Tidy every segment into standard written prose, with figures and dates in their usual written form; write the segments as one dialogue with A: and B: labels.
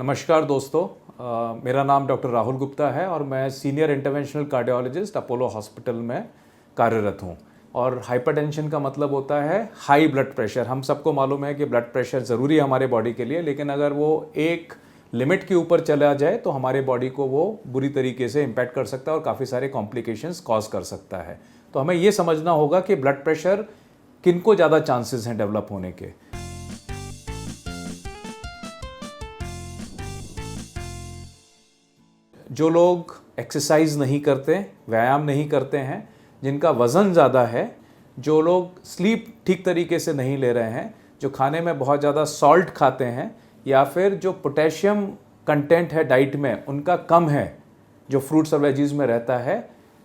A: नमस्कार दोस्तों। मेरा नाम डॉक्टर राहुल गुप्ता है और मैं senior interventional cardiologist Apollo hospital में कार्यरत हूँ। और हाइपरटेंशन का मतलब होता है हाई ब्लड प्रेशर। हम सबको मालूम है कि ब्लड प्रेशर ज़रूरी है हमारे बॉडी के लिए, लेकिन अगर वो एक लिमिट के ऊपर चला जाए तो हमारे बॉडी को वो बुरी तरीके से इम्पैक्ट कर सकता है और काफ़ी सारे कॉम्प्लिकेशंस कॉज कर सकता है। तो हमें ये समझना होगा कि ब्लड प्रेशर किनको ज़्यादा चांसेस हैं डेवलप होने के। जो लोग एक्सरसाइज नहीं करते, व्यायाम नहीं करते हैं, जिनका वज़न ज़्यादा है, जो लोग स्लीप ठीक तरीके से नहीं ले रहे हैं, जो खाने में बहुत ज़्यादा सॉल्ट खाते हैं, या फिर जो पोटेशियम कंटेंट है डाइट में उनका कम है, जो फ्रूट्स और वेजीज में रहता है,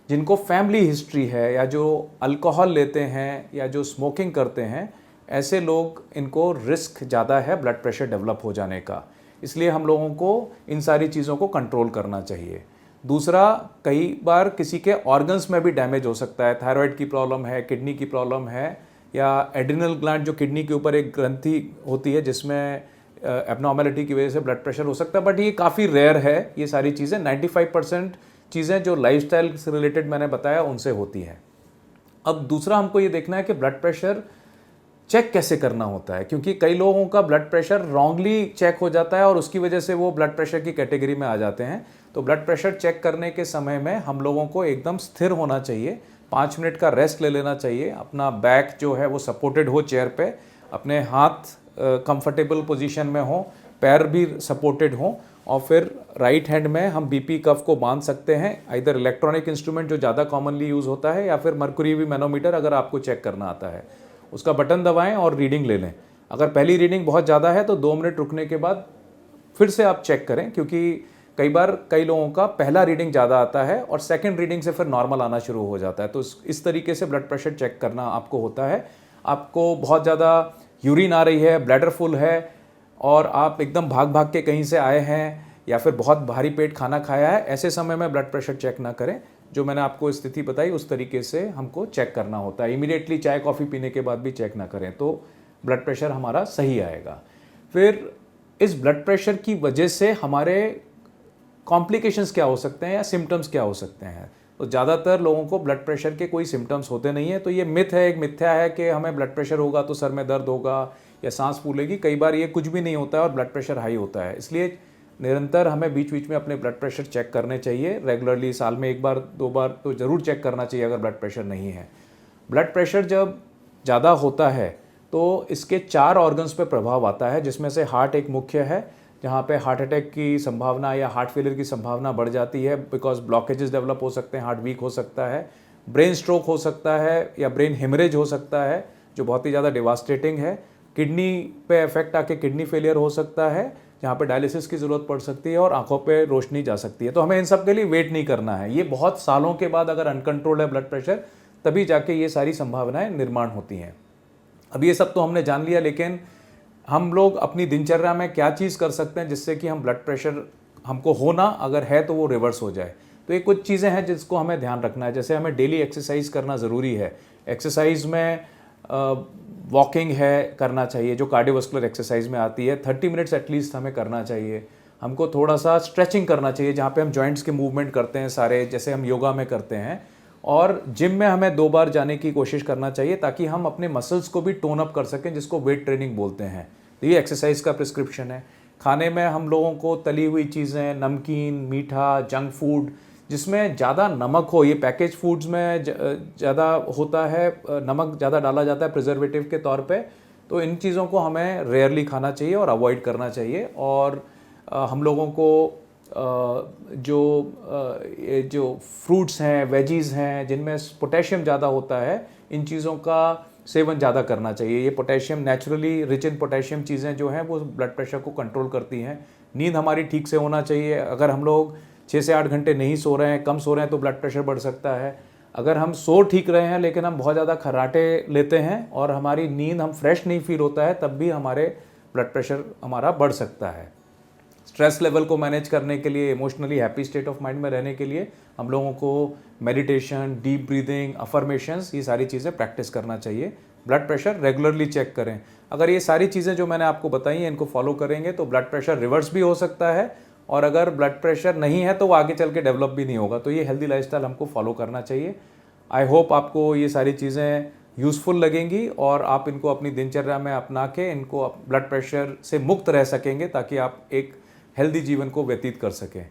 A: जिनको फैमिली हिस्ट्री है, या जो अल्कोहल लेते हैं, या जो स्मोकिंग करते हैं, ऐसे लोग, इनको रिस्क ज़्यादा है ब्लड प्रेशर डेवलप हो जाने का। इसलिए हम लोगों को इन सारी चीज़ों को कंट्रोल करना चाहिए। दूसरा, कई बार किसी के ऑर्गन्स में भी डैमेज हो सकता है। थायराइड की प्रॉब्लम है, किडनी की प्रॉब्लम है, या एड्रिनल ग्लैंड जो किडनी के ऊपर एक ग्रंथि होती है जिसमें एब्नॉर्मेलिटी की वजह से ब्लड प्रेशर हो सकता है, बट ये काफ़ी रेयर है। ये सारी चीज़ें 95% चीज़ें जो लाइफस्टाइल से रिलेटेड मैंने बताया उनसे होती हैं। अब दूसरा हमको ये देखना है कि ब्लड प्रेशर चेक कैसे करना होता है, क्योंकि कई लोगों का ब्लड प्रेशर रॉन्गली चेक हो जाता है और उसकी वजह से वो ब्लड प्रेशर की कैटेगरी में आ जाते हैं। तो ब्लड प्रेशर चेक करने के समय में हम लोगों को एकदम स्थिर होना चाहिए, 5 मिनट का रेस्ट ले लेना चाहिए, अपना बैक जो है वो सपोर्टेड हो चेयर पे, अपने हाथ कंफर्टेबल पोजीशन में हो, पैर भी सपोर्टेड हो, और फिर राइट हैंड में हम बीपी कफ को बांध सकते हैं, इधर इलेक्ट्रॉनिक इंस्ट्रूमेंट जो ज़्यादा कॉमनली यूज़ होता है, या फिर मर्क्यूरी मैनोमीटर अगर आपको चेक करना आता है, उसका बटन दबाएं और रीडिंग ले लें। अगर पहली रीडिंग बहुत ज़्यादा है तो 2 मिनट रुकने के बाद फिर से आप चेक करें, क्योंकि कई बार कई लोगों का पहला रीडिंग ज़्यादा आता है और सेकंड रीडिंग से फिर नॉर्मल आना शुरू हो जाता है। तो इस तरीके से ब्लड प्रेशर चेक करना आपको होता है। आपको बहुत ज़्यादा यूरिन आ रही है, ब्लैडर फुल है, और आप एकदम भाग भाग के कहीं से आए हैं, या फिर बहुत भारी पेट खाना खाया है, ऐसे समय में ब्लड प्रेशर चेक ना करें। जो मैंने आपको स्थिति बताई उस तरीके से हमको चेक करना होता है। इमीडिएटली चाय कॉफ़ी पीने के बाद भी चेक ना करें तो ब्लड प्रेशर हमारा सही आएगा। फिर इस ब्लड प्रेशर की वजह से हमारे कॉम्प्लिकेशंस क्या हो सकते हैं या सिम्टम्स क्या हो सकते हैं। तो ज़्यादातर लोगों को ब्लड प्रेशर के कोई सिम्टम्स होते नहीं है। तो ये मिथ है, एक मिथ्या है कि हमें ब्लड प्रेशर होगा तो सर में दर्द होगा या सांस फूलेगी। कई बार ये कुछ भी नहीं होता है और ब्लड प्रेशर हाई होता है। इसलिए निरंतर हमें बीच बीच में अपने ब्लड प्रेशर चेक करने चाहिए। रेगुलरली साल में 1 बार 2 बार तो ज़रूर चेक करना चाहिए अगर ब्लड प्रेशर नहीं है। ब्लड प्रेशर जब ज़्यादा होता है तो इसके 4 ऑर्गन्स पे प्रभाव आता है, जिसमें से हार्ट एक मुख्य है, जहाँ पे हार्ट अटैक की संभावना या हार्ट फेलियर की संभावना बढ़ जाती है, बिकॉज ब्लॉकेजेस डेवलप हो सकते हैं, हार्ट वीक हो सकता है। ब्रेन स्ट्रोक हो सकता है या ब्रेन हेमरेज हो सकता है, जो बहुत ही ज़्यादा डिवास्टेटिंग है। किडनी पे इफेक्ट आके किडनी फेलियर हो सकता है, जहाँ पे डायलिसिस की ज़रूरत पड़ सकती है और आंखों पे रोशनी जा सकती है। तो हमें इन सब के लिए वेट नहीं करना है। ये बहुत सालों के बाद अगर अनकंट्रोल्ड है ब्लड प्रेशर, तभी जाके ये सारी संभावनाएं निर्माण होती हैं। अब ये सब तो हमने जान लिया, लेकिन हम लोग अपनी दिनचर्या में क्या चीज़ कर सकते हैं जिससे कि हम ब्लड प्रेशर हमको होना अगर है तो वो रिवर्स हो जाए। तो ये कुछ चीज़ें हैं जिसको हमें ध्यान रखना है। जैसे हमें डेली एक्सरसाइज करना ज़रूरी है। एक्सरसाइज में वॉकिंग है, करना चाहिए, जो कार्डियोवास्कुलर एक्सरसाइज में आती है। 30 मिनट्स एटलीस्ट हमें करना चाहिए। हमको थोड़ा सा स्ट्रेचिंग करना चाहिए, जहाँ पे हम जॉइंट्स के मूवमेंट करते हैं सारे, जैसे हम योगा में करते हैं। और जिम में हमें 2 बार जाने की कोशिश करना चाहिए ताकि हम अपने मसल्स को भी टोन अप कर सकें, जिसको वेट ट्रेनिंग बोलते हैं। तो ये एक्सरसाइज का प्रिस्क्रिप्शन है। खाने में हम लोगों को तली हुई चीज़ें, नमकीन, मीठा, जंक फूड जिसमें ज़्यादा नमक हो, ये पैकेज फूड्स में ज़्यादा होता है, नमक ज़्यादा डाला जाता है प्रिजर्वेटिव के तौर पे। तो इन चीज़ों को हमें रेयरली खाना चाहिए और अवॉइड करना चाहिए। और हम लोगों को जो फ्रूट्स हैं, वेजीज़ हैं, जिनमें पोटेशियम ज़्यादा होता है, इन चीज़ों का सेवन ज़्यादा करना चाहिए। ये potassium, naturally rich in potassium चीज़ें जो हैं वो ब्लड प्रेशर को कंट्रोल करती हैं। नींद हमारी ठीक से होना चाहिए। अगर हम लोग 6 से 8 घंटे नहीं सो रहे हैं, कम सो रहे हैं, तो ब्लड प्रेशर बढ़ सकता है। अगर हम सो ठीक रहे हैं लेकिन हम बहुत ज़्यादा खर्राटे लेते हैं और हमारी नींद, हम फ्रेश नहीं फील होता है, तब भी हमारे ब्लड प्रेशर हमारा बढ़ सकता है। स्ट्रेस लेवल को मैनेज करने के लिए, emotionally happy state of mind में रहने के लिए हम लोगों को मेडिटेशन, डीप ब्रीदिंग, अफर्मेशंस, ये सारी चीज़ें प्रैक्टिस करना चाहिए, ब्लड प्रेशर रेगुलरली चेक करें। अगर ये सारी चीज़ें जो मैंने आपको बताई हैं इनको फॉलो करेंगे तो ब्लड प्रेशर रिवर्स भी हो सकता है, और अगर ब्लड प्रेशर नहीं है तो वो आगे चल के डेवलप भी नहीं होगा। तो ये हेल्दी लाइफस्टाइल हमको फॉलो करना चाहिए। आई होप आपको ये सारी चीज़ें यूज़फुल लगेंगी और आप इनको अपनी दिनचर्या में अपना के इनको ब्लड प्रेशर से मुक्त रह सकेंगे, ताकि आप एक हेल्दी जीवन को व्यतीत कर सकें।